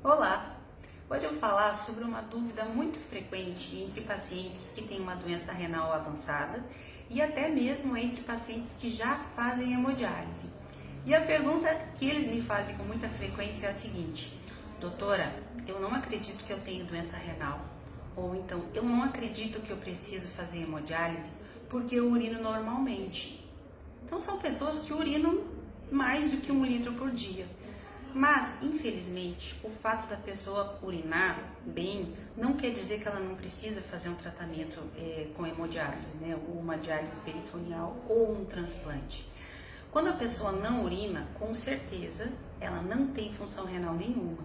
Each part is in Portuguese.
Olá! Hoje eu vou falar sobre uma dúvida muito frequente entre pacientes que têm uma doença renal avançada e até mesmo entre pacientes que já fazem hemodiálise. E a pergunta que eles me fazem com muita frequência é a seguinte: doutora, eu não acredito que eu tenho doença renal. Ou então, eu não acredito que eu preciso fazer hemodiálise porque eu urino normalmente. Então são pessoas que urinam mais do que 1 litro por dia. Mas, infelizmente, o fato da pessoa urinar bem não quer dizer que ela não precisa fazer um tratamento com hemodiálise, né? Ou uma diálise peritoneal ou um transplante. Quando a pessoa não urina, com certeza ela não tem função renal nenhuma.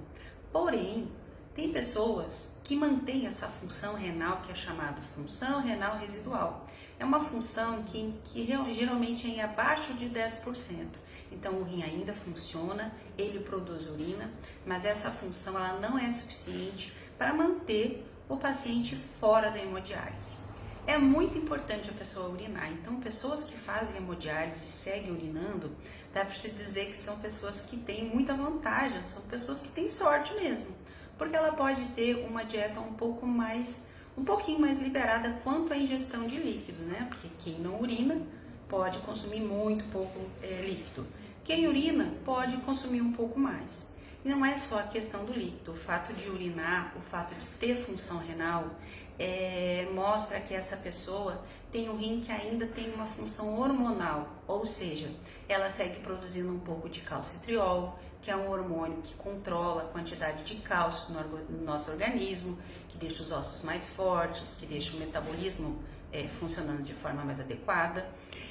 Porém, tem pessoas que mantêm essa função renal que é chamada função renal residual. É uma função que geralmente é em abaixo de 10%. Então o rim ainda funciona, ele produz urina, mas essa função ela não é suficiente para manter o paciente fora da hemodiálise. É muito importante a pessoa urinar, então pessoas que fazem hemodiálise e seguem urinando, dá para se dizer que são pessoas que têm muita vantagem, são pessoas que têm sorte mesmo, porque ela pode ter uma dieta um pouquinho mais liberada quanto à ingestão de líquido, né? Porque quem não urina pode consumir muito pouco líquido. Quem urina pode consumir um pouco mais. E não é só a questão do líquido, o fato de urinar, o fato de ter função renal, mostra que essa pessoa tem um rim que ainda tem uma função hormonal, ou seja, ela segue produzindo um pouco de calcitriol, que é um hormônio que controla a quantidade de cálcio no nosso organismo, que deixa os ossos mais fortes, que deixa o metabolismo funcionando de forma mais adequada.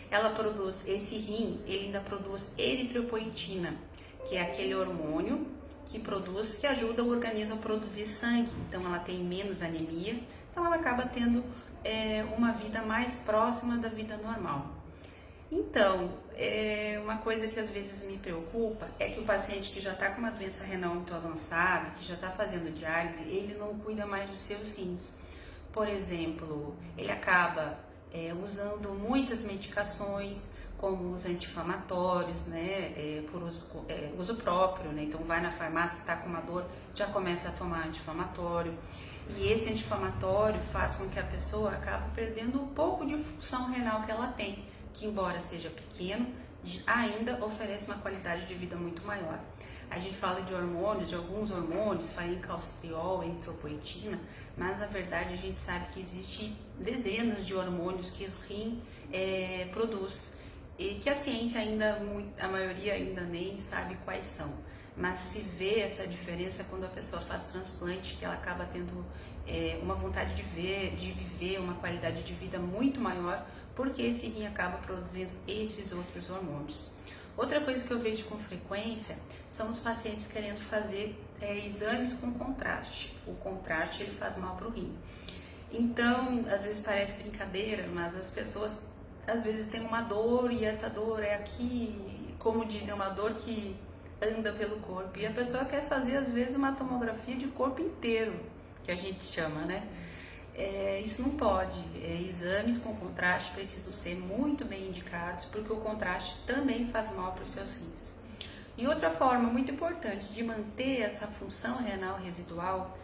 Ela produz, esse rim, ele ainda produz eritropoetina, que é aquele hormônio que ajuda o organismo a produzir sangue. Então ela tem menos anemia, então ela acaba tendo uma vida mais próxima da vida normal. Então, uma coisa que às vezes me preocupa é que o paciente que já está com uma doença renal muito avançada, que já está fazendo diálise, ele não cuida mais dos seus rins. Por exemplo, ele acaba usando muitas medicações, como os anti-inflamatórios, né, por uso próprio, né? Então vai na farmácia, está com uma dor, já começa a tomar anti-inflamatório. E esse anti-inflamatório faz com que a pessoa acabe perdendo um pouco de função renal que ela tem, que embora seja pequeno, ainda oferece uma qualidade de vida muito maior. A gente fala de hormônios, de alguns hormônios, calcitriol, eritropoetina, mas na verdade a gente sabe que existe dezenas de hormônios que o rim produz e que a ciência ainda, a maioria ainda nem sabe quais são. Mas se vê essa diferença quando a pessoa faz transplante, que ela acaba tendo uma vontade de viver uma qualidade de vida muito maior, porque esse rim acaba produzindo esses outros hormônios. Outra coisa que eu vejo com frequência são os pacientes querendo fazer exames com contraste. O contraste ele faz mal para o rim. Então, às vezes parece brincadeira, mas as pessoas às vezes têm uma dor e essa dor é aqui, como dizem, uma dor que anda pelo corpo. E a pessoa quer fazer às vezes uma tomografia de corpo inteiro, que a gente chama, né? Isso não pode. Exames com contraste precisam ser muito bem indicados, porque o contraste também faz mal para os seus rins. E outra forma muito importante de manter essa função renal residual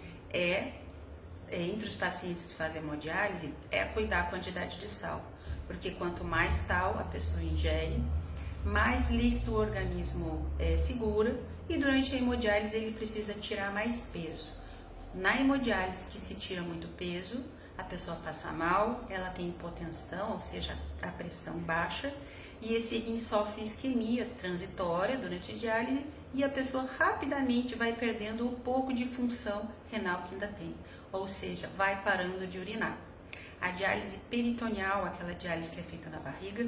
entre os pacientes que fazem hemodiálise, cuidar da quantidade de sal. Porque quanto mais sal a pessoa ingere, mais líquido o organismo segura, e durante a hemodiálise ele precisa tirar mais peso. Na hemodiálise que se tira muito peso, a pessoa passa mal, ela tem hipotensão, ou seja, a pressão baixa, e esse rim sofre isquemia transitória durante a diálise e a pessoa rapidamente vai perdendo um pouco de função renal que ainda tem, ou seja, vai parando de urinar. A diálise peritoneal, aquela diálise que é feita na barriga,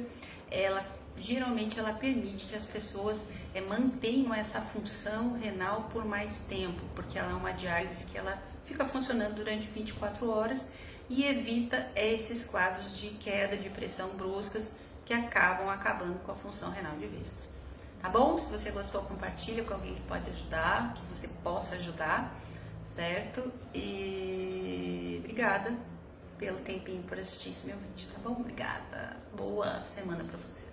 geralmente ela permite que as pessoas mantenham essa função renal por mais tempo, porque ela é uma diálise que ela fica funcionando durante 24 horas e evita esses quadros de queda de pressão bruscas que acabam acabando com a função renal de vez. Tá bom? Se você gostou, compartilha com alguém que pode ajudar, que você possa ajudar, certo? E obrigada pelo tempinho por assistir esse meu vídeo, tá bom? Obrigada. Boa semana pra você.